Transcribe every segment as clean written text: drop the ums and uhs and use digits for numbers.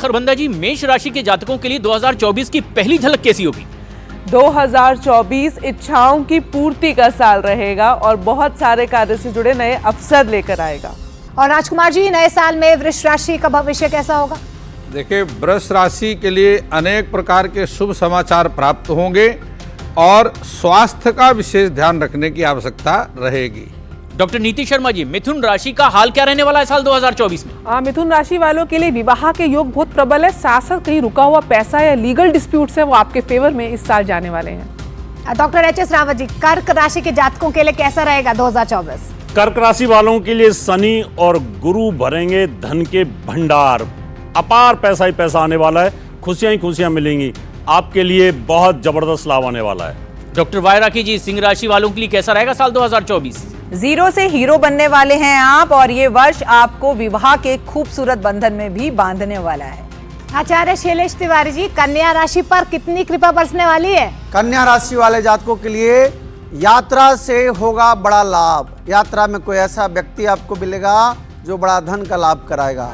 खरबंदा जी, मेष राशि के जातकों के लिए 2024 की पहली झलक कैसी होगी? 2024 इच्छाओं की पूर्ति का साल रहेगा और बहुत सारे कार्य से जुड़े नए अवसर लेकर आएगा। और राजकुमार जी, नए साल में वृष राशि का भविष्य कैसा होगा? देखिए, वृष राशि के लिए अनेक प्रकार के शुभ समाचार प्राप्त होंगे और स्वास्थ्य का विशेष ध्यान रखने की आवश्यकता रहेगी। डॉक्टर नीति शर्मा जी, मिथुन राशि का हाल क्या रहने वाला है साल 2024 में? मिथुन राशि वालों के लिए विवाह के योग बहुत प्रबल है। साथ साथ कहीं रुका हुआ पैसा या लीगल डिस्प्यूट्स है वो आपके फेवर में इस साल जाने वाले हैं। Doctor H S Rawat ji, कर्क राशि के जातकों के लिए कैसा रहेगा 2024? कर्क राशि वालों के लिए शनि और गुरु भरेंगे धन के भंडार। अपार पैसा ही पैसा आने वाला है, खुशियां ही खुशियां मिलेंगी। आपके लिए बहुत जबरदस्त लाभ आने वाला है। डॉक्टर वाई राखी जी, सिंह राशि वालों के लिए कैसा रहेगा साल 2024? जीरो से हीरो बनने वाले हैं आप और ये वर्ष आपको विवाह के खूबसूरत बंधन में भी बांधने वाला है। आचार्य शैलेश तिवारी जी, कन्या राशि पर कितनी कृपा बरसने वाली है? कन्या राशि वाले जातकों के लिए यात्रा से होगा बड़ा लाभ। यात्रा में कोई ऐसा व्यक्ति आपको मिलेगा जो बड़ा धन का लाभ कराएगा।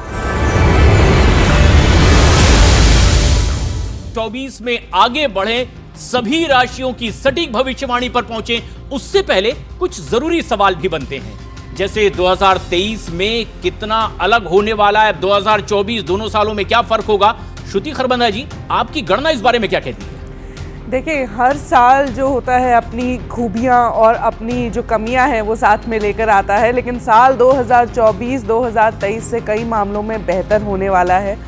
24 में आगे बढ़े, सभी राशियों की सटीक भविष्यवाणी पर पहुंचे, उससे पहले कुछ जरूरी सवाल भी बनते हैं। जैसे 2023 में कितना अलग होने वाला है, 2024 दोनों सालों में क्या फर्क होगा? श्रुति खरबंदा जी, आपकी गणना इस बारे में क्या कहती है? देखिए, हर साल जो होता है अपनी खूबियां और अपनी जो कमियां हैं वो साथ में लेकर आता है, लेकिन साल 2024 2023 से कई मामलों में बेहतर होने वाला है।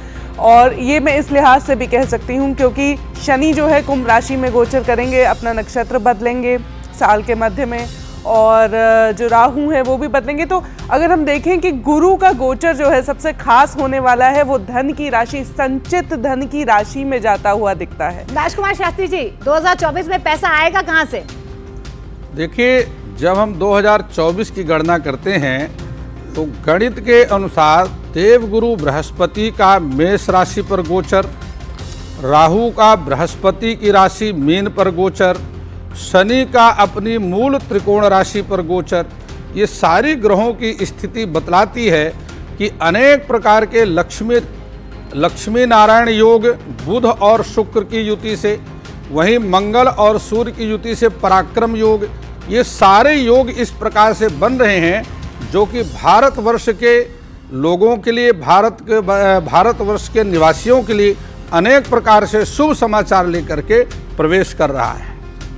और ये मैं इस लिहाज से भी कह सकती हूँ क्योंकि शनि जो है कुंभ राशि में गोचर करेंगे, अपना नक्षत्र बदलेंगे साल के मध्य में, और जो राहु है वो भी बदलेंगे। तो अगर हम देखें कि गुरु का गोचर जो है सबसे खास होने वाला है, वो धन की राशि, संचित धन की राशि में जाता हुआ दिखता है। राजकुमार शास्त्री जी, 2024 में पैसा आएगा कहाँ से? देखिए, जब हम 2024 की गणना करते हैं तो गणित के अनुसार देवगुरु बृहस्पति का मेष राशि पर गोचर, राहु का बृहस्पति की राशि मीन पर गोचर, शनि का अपनी मूल त्रिकोण राशि पर गोचर, ये सारी ग्रहों की स्थिति बतलाती है कि अनेक प्रकार के लक्ष्मी नारायण योग बुध और शुक्र की युति से, वहीं मंगल और सूर्य की युति से पराक्रम योग, ये सारे योग इस प्रकार से बन रहे हैं जो कि भारतवर्ष के लोगों के लिए, भारतवर्ष के निवासियों के लिए अनेक प्रकार से शुभ समाचार लेकर के प्रवेश कर रहा है।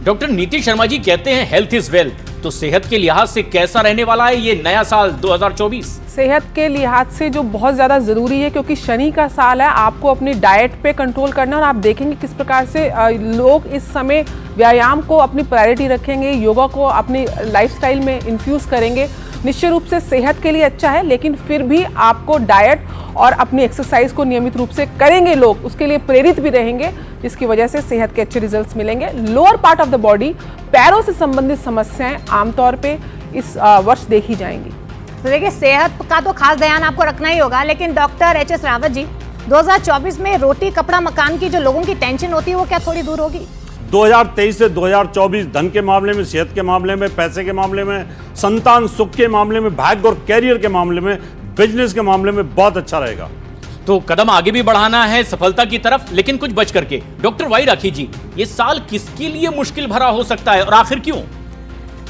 डॉक्टर नीति शर्मा जी कहते हैं हेल्थ इज वेल्थ, तो सेहत के लिहाज से कैसा रहने वाला है ये नया साल 2024? सेहत के लिहाज से जो बहुत ज़्यादा ज़रूरी है, क्योंकि शनि का साल है, आपको अपनी डाइट पे कंट्रोल करना है। और आप देखेंगे किस प्रकार से लोग इस समय व्यायाम को अपनी प्रायोरिटी रखेंगे, योगा को अपनी लाइफस्टाइल में इन्फ्यूज़ करेंगे। निश्चित रूप से सेहत के लिए अच्छा है, लेकिन फिर भी आपको डाइट और अपनी एक्सरसाइज को नियमित रूप से करेंगे लोग, उसके लिए प्रेरित भी रहेंगे, जिसकी वजह से सेहत के अच्छे रिजल्ट्स मिलेंगे। Lower part of the body, पैरों से संबंधित समस्याएं आमतौर पे इस वर्ष देखी जाएंगी। तो देखिए, सेहत का तो खास ध्यान आपको रखना ही होगा, लेकिन doctor H S Rawat ji, 2024 में रोटी कपड़ा मकान की जो लोगों की टेंशन होती है वो क्या थोड़ी दूर होगी? 2023 से 2024 धन के मामले में, सेहत के मामले में, पैसे के मामले में, संतान सुख के मामले में, भाग्य और कैरियर के मामले में, बिजनेस के मामले में बहुत अच्छा रहेगा। तो कदम आगे भी बढ़ाना है सफलता की तरफ, लेकिन कुछ बच करके। डॉक्टर वाई राखी जी, ये साल किसके लिए मुश्किल भरा हो सकता है और आखिर क्यों?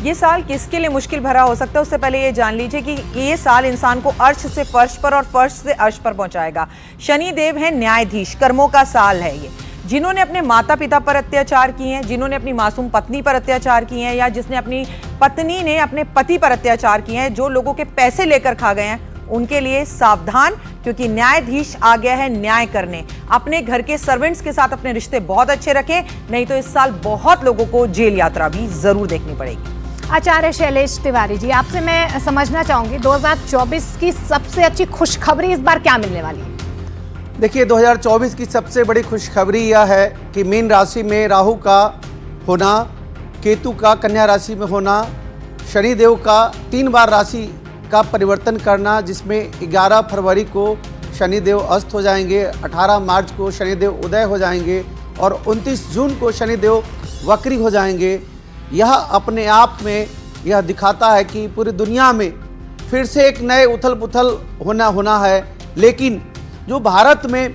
ये साल किसके लिए मुश्किल भरा हो सकता है, उससे पहले ये जान लीजिए कि ये साल इंसान को अर्श से फर्श पर और फर्श से अर्श पर पहुंचाएगा। शनि देव है न्यायाधीश, कर्मों का साल है ये। जिन्होंने अपने माता पिता पर अत्याचार किए हैं, जिन्होंने अपनी मासूम पत्नी पर अत्याचार किए हैं, या जिसने अपनी पत्नी ने अपने पति पर अत्याचार किए हैं, जो लोगों के पैसे लेकर खा गए हैं, उनके लिए सावधान, क्योंकि न्यायाधीश आ गया है न्याय करने। अपने घर के सर्वेंट्स के साथ अपने रिश्ते बहुत अच्छे रखें, नहीं तो इस साल बहुत लोगों को जेल यात्रा भी जरूर देखनी पड़ेगी। आचार्य शैलेश तिवारी जी, आपसे मैं समझना चाहूंगी 2024 की सबसे अच्छी खुशखबरी इस बार क्या मिलने वाली है? देखिए, 2024 की सबसे बड़ी खुशखबरी यह है कि मीन राशि में राहु का होना, केतु का कन्या राशि में होना, शनिदेव का 3 बार राशि का परिवर्तन करना, जिसमें 11 फरवरी को शनिदेव अस्त हो जाएंगे, 18 मार्च को शनिदेव उदय हो जाएंगे और 29 जून को शनिदेव वक्री हो जाएंगे। यह अपने आप में यह दिखाता है कि पूरी दुनिया में फिर से एक नए उथल पुथल होना है। लेकिन जो भारत में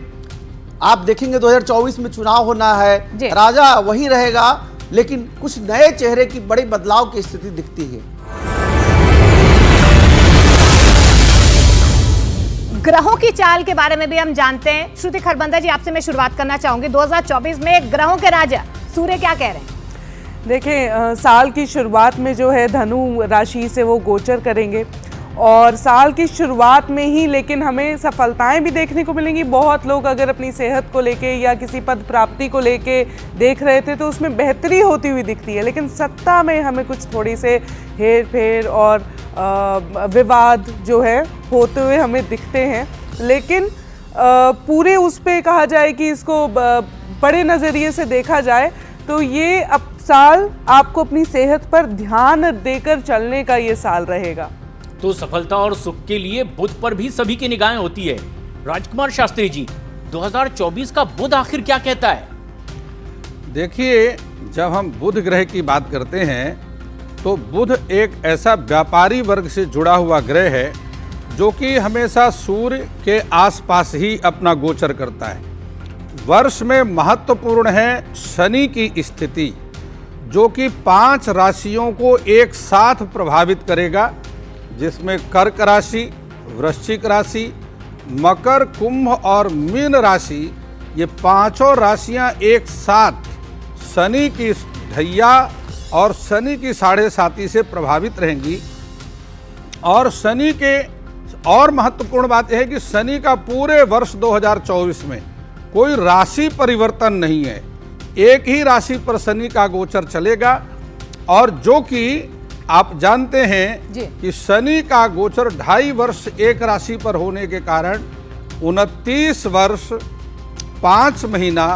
आप देखेंगे 2024 में चुनाव होना जी। है, राजा वही रहेगा, लेकिन कुछ नए चेहरे की बड़ी बदलाव की स्थिति दिखती है। ग्रहों की चाल के बारे में भी हम जानते हैं। श्रुति खरबंदा जी, आपसे मैं शुरुआत करना चाहूंगी। 2024 में ग्रहों के राजा सूर्य क्या कह रहे हैं? देखिए, साल की शुरुआत में जो है धनु राशि से वो गोचर करेंगे और साल की शुरुआत में ही लेकिन हमें सफलताएं भी देखने को मिलेंगी। बहुत लोग अगर अपनी सेहत को लेके या किसी पद प्राप्ति को लेके देख रहे थे तो उसमें बेहतरी होती हुई दिखती है, लेकिन सत्ता में हमें कुछ थोड़ी से हेर फेर और विवाद जो है होते हुए हमें दिखते हैं। लेकिन पूरे उस पे कहा जाए कि इसको बड़े नज़रिए से देखा जाए तो ये अब साल आपको अपनी सेहत पर ध्यान देकर चलने का ये साल रहेगा। तो सफलता और सुख के लिए बुध पर भी सभी की निगाहें होती है। राजकुमार शास्त्री जी, 2024 का बुध आखिर क्या कहता है? देखिए, जब हम बुध ग्रह की बात करते हैं तो बुध एक ऐसा व्यापारी वर्ग से जुड़ा हुआ ग्रह है जो कि हमेशा सूर्य के आसपास ही अपना गोचर करता है। वर्ष में महत्वपूर्ण है शनि की स्थिति, जो कि 5 राशियों को एक साथ प्रभावित करेगा, जिसमें कर्क राशि, वृश्चिक राशि, मकर, कुंभ और मीन राशि, ये 5 राशियां एक साथ शनि की ढैया और शनि की 7.5 से प्रभावित रहेंगी। और शनि के और महत्वपूर्ण बात यह है कि शनि का पूरे वर्ष 2024 में कोई राशि परिवर्तन नहीं है, एक ही राशि पर शनि का गोचर चलेगा। और जो कि आप जानते हैं कि शनि का गोचर 2.5 वर्ष एक राशि पर होने के कारण 29 वर्ष 5 महीना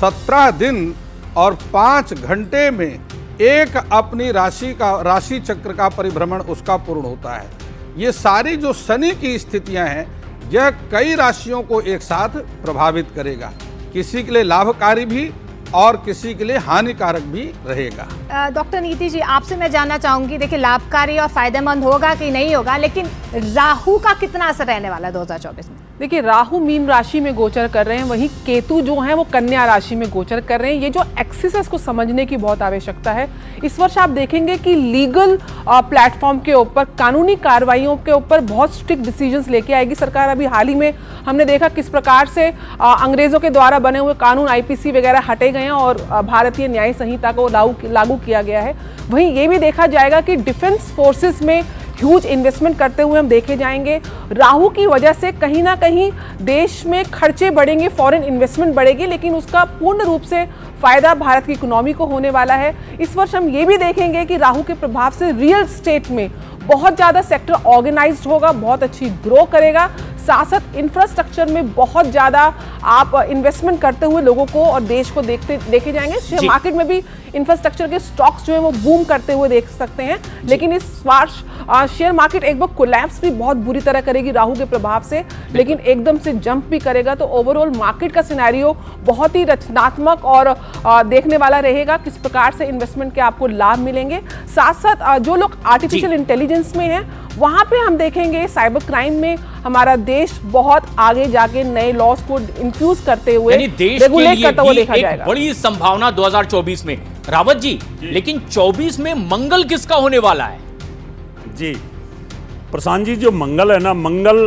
17 दिन और 5 घंटे में एक अपनी राशि चक्र का परिभ्रमण उसका पूर्ण होता है। ये सारी जो शनि की स्थितियां हैं, यह कई राशियों को एक साथ प्रभावित करेगा, किसी के लिए लाभकारी भी और किसी के लिए हानिकारक भी रहेगा। डॉक्टर नीति जी, आपसे मैं जानना चाहूंगी, देखिए लाभकारी और फायदेमंद होगा कि नहीं होगा, लेकिन राहु का कितना असर रहने वाला है 2024 में? देखिए, राहु मीन राशि में गोचर कर रहे हैं, वहीं केतु जो है वो कन्या राशि में गोचर कर रहे हैं। ये जो एक्सिस है इसको समझने की बहुत आवश्यकता है। इस वर्ष आप देखेंगे कि लीगल प्लेटफॉर्म के ऊपर, कानूनी कार्रवाइयों के ऊपर बहुत स्ट्रिक्ट डिसीजंस लेके आएगी सरकार। अभी हाल ही में हमने देखा किस प्रकार से अंग्रेजों के द्वारा बने हुए कानून IPC वगैरह हटे गए हैं और भारतीय न्याय संहिता को लागू किया गया है। वहीं ये भी देखा जाएगा कि डिफेंस फोर्सेस में ह्यूज इन्वेस्टमेंट करते हुए हम देखे जाएंगे। राहु की वजह से कहीं ना कहीं देश में खर्चे बढ़ेंगे, फॉरेन इन्वेस्टमेंट बढ़ेगी, लेकिन उसका पूर्ण रूप से फायदा भारत की इकोनॉमी को होने वाला है। इस वर्ष हम ये भी देखेंगे कि राहु के प्रभाव से रियल एस्टेट में बहुत ज़्यादा सेक्टर ऑर्गेनाइज्ड होगा, बहुत अच्छी ग्रो करेगा। साथ साथ इंफ्रास्ट्रक्चर में बहुत ज़्यादा आप इन्वेस्टमेंट करते हुए लोगों को और देश को देखे जाएंगे। शेयर मार्केट में भी इंफ्रास्ट्रक्चर के स्टॉक्स जो है वो बूम करते हुए देख सकते हैं। लेकिन इस वर्ष शेयर मार्केट एक बार कोलैप्स भी बहुत बुरी तरह करेगी राहु के प्रभाव से, लेकिन एकदम से जंप भी करेगा। तो ओवरऑल मार्केट का सिनेरियो बहुत ही रचनात्मक और देखने वाला रहेगा, किस प्रकार से इन्वेस्टमेंट के आपको लाभ मिलेंगे। साथ साथ जो लोग आर्टिफिशियल इंटेलिजेंस में हैं, वहां पे हम देखेंगे साइबर क्राइम में हमारा देश बहुत आगे जाके नए लॉस को इंफ्यूज करते हुए, देश रेगुलेट करता हुआ देखा जाएगा। बड़ी संभावना 2024 में। रावत जी, लेकिन 24 में मंगल किसका होने वाला है? जी प्रशांत जी, जो मंगल है ना, मंगल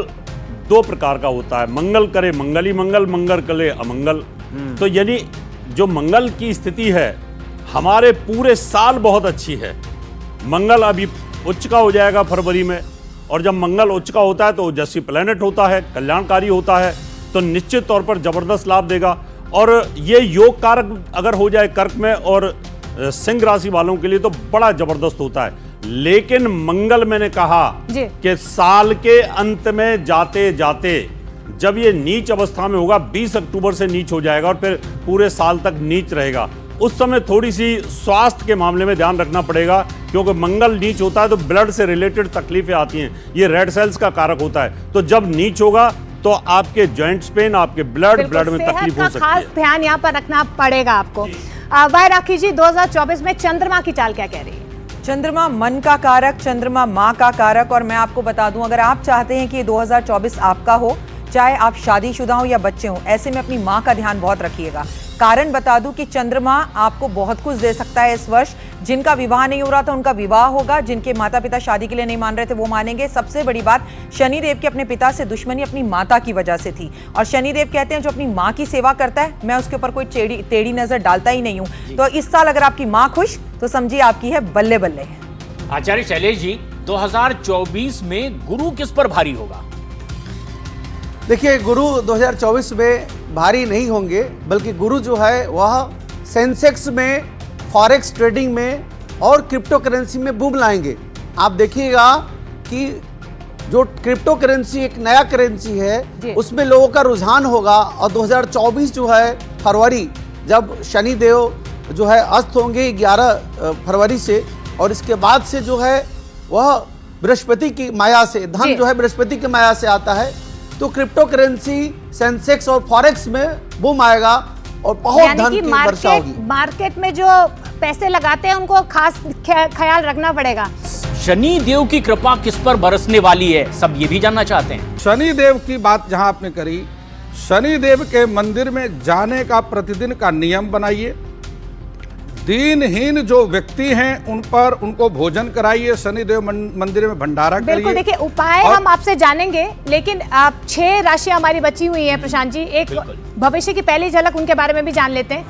2 प्रकार का होता है। मंगल करे मंगल ही मंगल, मंगल करे अमंगल। तो यानी जो मंगल की स्थिति है हमारे पूरे साल बहुत अच्छी है। मंगल अभी उच्च का हो जाएगा फरवरी में, और जब मंगल उच्च का होता है तो ओजस्वी प्लैनेट होता है, कल्याणकारी होता है, तो निश्चित तौर पर जबरदस्त लाभ देगा। और ये योग कारक अगर हो जाए कर्क में और सिंह राशि वालों के लिए तो बड़ा जबरदस्त होता है। लेकिन मंगल, मैंने कहा कि साल के अंत में जाते जाते जब ये नीच अवस्था में होगा, 20 अक्टूबर से नीच हो जाएगा और फिर पूरे साल तक नीच रहेगा। उस समय थोड़ी सी स्वास्थ्य के मामले में ध्यान रखना पड़ेगा, क्योंकि मंगल नीच होता है तो ब्लड से रिलेटेड तकलीफें आती हैं। ये रेड सेल्स का कारक होता है, तो जब नीच होगा तो आपके जॉइंट्स पेन, आपके ब्लड में तकलीफ हो सकती है। खास ध्यान यहाँ पर रखना पड़ेगा आपको। वाई राखी जी, 2024 में चंद्रमा की चाल क्या कह रही है? चंद्रमा मन का कारक, चंद्रमा माँ का कारक। और मैं आपको बता दूं, अगर आप चाहते हैं कि 2024 आपका हो, चाहे आप शादीशुदा हो या बच्चे हो, ऐसे में अपनी माँ का ध्यान बहुत रखिएगा। कारण बता दूं कि चंद्रमा आपको बहुत कुछ दे सकता है इस वर्ष। जिनका विवाह नहीं हो रहा था उनका विवाह होगा, जिनके माता पिता शादी के लिए नहीं मान रहे थे वो मानेंगे। सबसे बड़ी बात, शनिदेव की अपने पिता से दुश्मनी अपनी माता की वजह से थी, और शनिदेव कहते हैं जो अपनी माँ की सेवा करता है मैं उसके ऊपर कोई टेढ़ी नजर डालता ही नहीं हूँ। तो इस साल अगर आपकी माँ खुश तो समझिए आपकी है बल्ले बल्ले। आचार्य शैलेश जी, 2024 में गुरु किस पर भारी होगा? देखिए, गुरु 2024 में भारी नहीं होंगे, बल्कि गुरु जो है वह सेंसेक्स में, फॉरेक्स ट्रेडिंग में और क्रिप्टो करेंसी में बूम लाएंगे। आप देखिएगा कि जो क्रिप्टो करेंसी एक नया करेंसी है उसमें लोगों का रुझान होगा, और 2024 जो है फरवरी, जब शनि देव जो है अस्त होंगे 11 फरवरी से, और इसके बाद से जो है वह बृहस्पति की माया से, धन जो है बृहस्पति की माया से आता है, तो क्रिप्टो करेंसी, सेंसेक्स और फॉरेक्स में बूम आएगा और बहुत धन की वर्षा होगी। मार्केट में जो पैसे लगाते हैं उनको खास ख्याल रखना पड़ेगा। शनि देव की कृपा किस पर बरसने वाली है, सब ये भी जानना चाहते हैं। शनि देव की बात जहां आपने करी, शनि देव के मंदिर में जाने का प्रतिदिन का नियम बनाइए। दीनहीन जो व्यक्ति हैं उन पर उनको भोजन कराइए, शनिदेव मंदिर में भंडारा करिए। बिल्कुल, देखिए उपाय हम आपसे जानेंगे, लेकिन आप 6 राशियां हमारी बची हुई हैं प्रशांत जी, एक भविष्य की पहली झलक उनके बारे में भी जान लेते हैं।